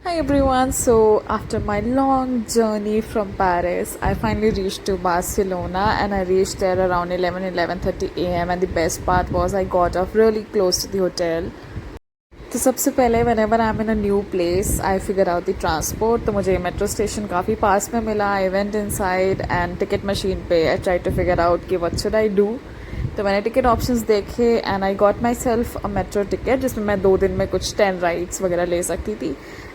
Hi everyone. So after my long journey from Paris, I finally reached to Barcelona and I reached there around 11:30 a.m. and the best part was I got off really close to the hotel. तो सबसे पहले whenever I'm in a new place, I figure out the transport. तो मुझे metro station काफ़ी पास में मिला. I went inside and ticket machine पे I tried to figure out कि what should I do. तो मैंने टिकट ऑप्शंस देखे and I got my self a metro ticket जिसमें मैं 2 दिन में कुछ 10 राइड्स वगैरह ले सकती थी.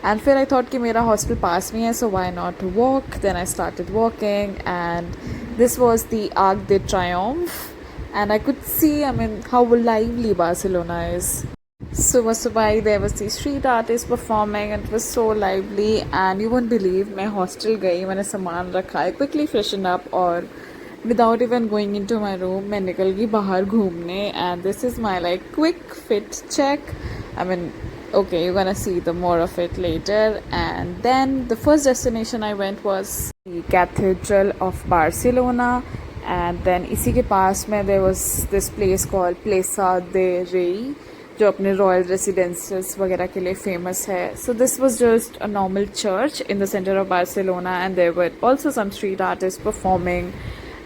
एंड फिर आई थॉट कि मेरा हॉस्टल पास में है so why not walk. Then I started walking and this was the Arc de Triomphe and I could see I mean how lively Barcelona is. सुबह सुबह ही there was the street artist performing and it was so lively and you won't believe मैं hostel गई, मैंने सामान रखा, I quickly freshen up और without even going into my room मैं निकल गई बाहर घूमने. and this is my like quick fit check. I mean, okay, you're gonna see the more of it later. And then the first destination I went was the Cathedral of Barcelona. and then इसी के पास में there was this place called Plaça de Rei जो अपने royal residences वगैरह के लिए famous है. So this was just a normal church in the centre of Barcelona and there were also some street artist performing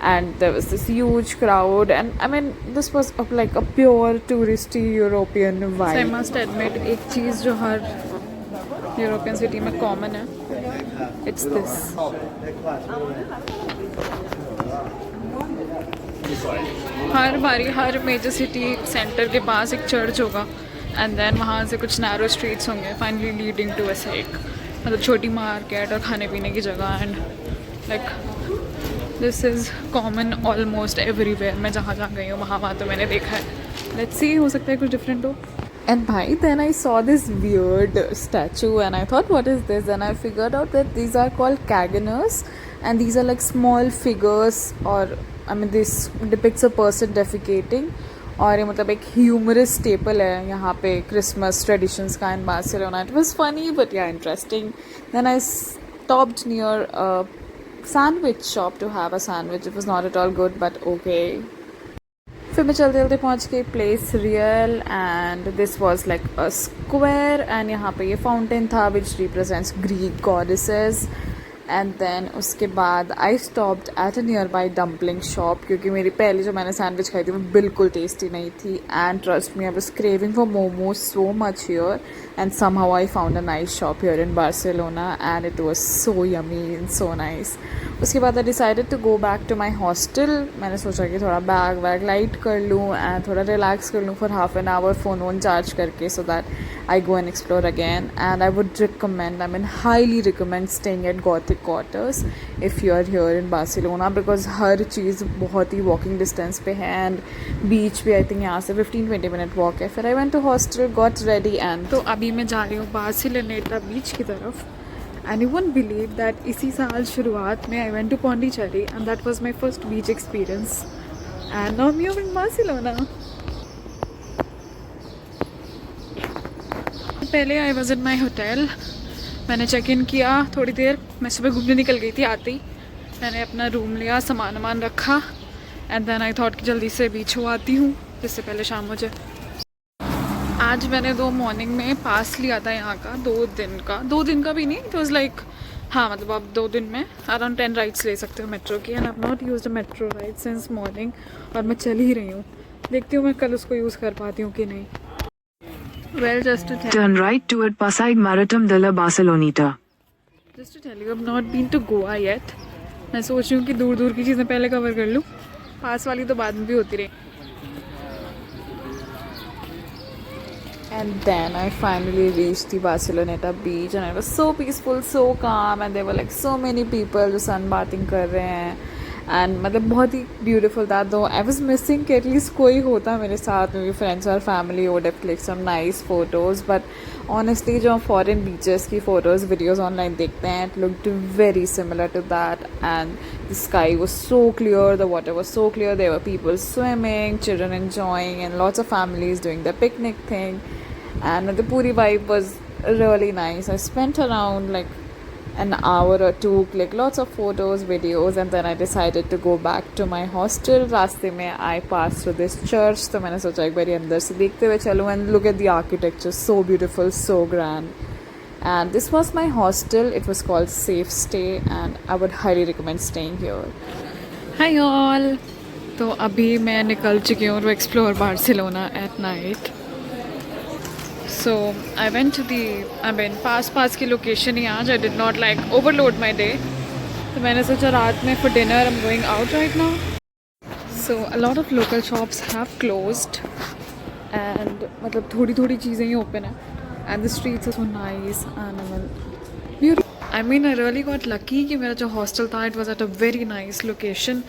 and there was this huge crowd and I mean this was like a pure touristy European vibe. So I must admit एक चीज़ जो हर European city में common है, it's this. हर बारी हर major city centre के पास एक church होगा and then वहाँ से कुछ नैरो स्ट्रीट्स होंगे फाइनली लीडिंग टू ऐसे एक मतलब छोटी मार्केट और खाने पीने की जगह. And like this is common almost everywhere. मैं जहाँ जहाँ गई हूँ वहाँ तो मैंने देखा है. लेट्स सी, हो सकता है कुछ डिफरेंट हो. And bhai, then I saw this weird statue and I thought, what is this? And I figured out that these are called Kaganers and these are like small figures or I mean this depicts a person defecating. और ये मतलब एक humerus staple है यहाँ पे Christmas traditions का in Barcelona. It was funny but या interesting. Then I stopped near a sandwich shop to have a sandwich. It was not at all good but okay. फिर मैं चलते चलते पहुँच गई Plaça Reial and this was like a square and यहाँ पे ये फाउंटेन था which represents Greek goddesses. And then उसके बाद I stopped at a nearby dumpling shop क्योंकि मेरी पहली जो मैंने सैंडविच खाई थी वो बिल्कुल टेस्टी नहीं थी. And trust me I was craving for momos so much here and somehow I found a nice shop here in Barcelona and it was so yummy and so nice. उसके बाद I decided to go back to my hostel. मैंने सोचा कि थोड़ा bag वैग light कर लूँ and थोड़ा रिलैक्स कर लूँ for half an hour phone वोन चार्ज करके so that I go and explore again. And I would recommend, I mean highly recommend staying at Gothic Quarters if you are here in Barcelona because हर चीज़ बहुत ही walking distance पे है and beach भी I think यहाँ से 15-20 minute walk है. फिर I went to hostel, got ready and तो अभी मैं जा रही हूँ बार्सिलोनेटा बीच की तरफ. And you won't believe that इसी साल शुरुआत में I went to Pondicherry and that was my first beach experience. And now I'm here in Barcelona. पहले I was in my hotel. मैंने चेक इन किया, थोड़ी देर मैं सुबह घूमने निकल गई थी. आते ही मैंने अपना रूम लिया, सामान वामान रखा एंड देन आई थॉट कि जल्दी से बीच हो आती हूँ जिससे पहले शाम हो जाए. आज मैंने 2 मॉर्निंग में पास लिया था यहाँ का 2 दिन का भी नहीं. इट वॉज लाइक हाँ मतलब आप 2 दिन में अराउंड 10 राइड्स ले सकते हो मेट्रो की. And I have not used a metro ride since morning और मैं चल ही रही हूँ. देखती हूँ मैं कल उसको यूज़ कर पाती हूँ कि नहीं. Well, just to turn right toward Passeig Marítim de la Barceloneta. Just to tell you, I've not been to Goa yet. मैं सोच रही हूँ कि दूर दूर की चीज़ें पहले कवर कर लूँ, पास वाली तो बाद में भी होती रही. And then I finally reached the Barceloneta beach and it was so peaceful, so calm and there were like so many people जो sunbathing कर रहे हैं. एंड मतलब बहुत ही ब्यूटीफुल था. दो आई वॉज मिसिंग कि एटलीस्ट कोई होता मेरे साथ, मेरे फ्रेंड्स और family would have click some nice photos. But honestly जो हम फॉरेन बीचेस की फ़ोटोज़ वीडियोज़ ऑनलाइन देखते हैं it looked very similar to that. And the sky was so clear, the water was so clear, there were people swimming, children enjoying and lots of families doing the picnic thing. And the पूरी vibe was really nice. I spent around like an hour or two, click lots of photos, videos, and then I decided to go back to my hostel. रास्ते में I passed through this church, तो मैंने सोचा एक बारी अंदर से देखते हुए चलूँ. and look at the architecture, so beautiful, so grand. and this was my hostel. It was called Safe Stay and I would highly recommend staying here. Hi all. तो अभी मैं निकल चुकी हूँ to explore Barcelona at night. So I went to पास की location ही आज. I did not like overload my day. तो मैंने सोचा रात में for dinner I'm going out right now. So a lot of local shops have closed and मतलब थोड़ी चीज़ें ही open है. And the streets are so nice and beautiful. I mean I really got lucky कि मेरा जो hostel था it was at a very nice location.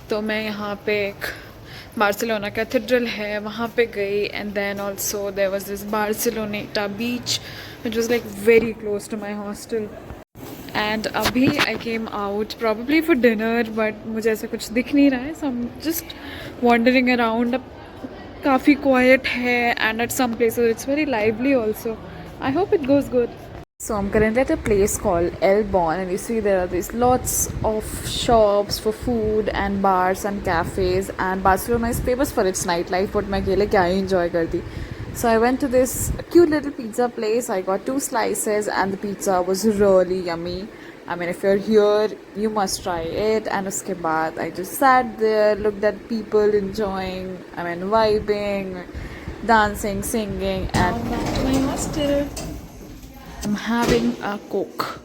तो मैं यहाँ पे एक बार्सिलोना कैथेड्रल है वहाँ पे गई and then also there was this Barceloneta beach which was like very close to my hostel. And अभी I came out probably for dinner but मुझे ऐसा कुछ दिख नहीं रहा है so I'm just wandering around. काफ़ी quiet है and at some places it's very lively also. I hope it goes good. So I'm currently at a place called El Bon and you see there are these lots of shops for food and bars and cafes and Barcelona is famous for its nightlife but मैं अकेले क्या ही enjoy करती. So I went to this cute little pizza place. I got 2 slices and the pizza was really yummy. I mean, if you're here, you must try it. And uske baad, I just sat there, looked at people enjoying, vibing, dancing, singing, and I'm having a Coke.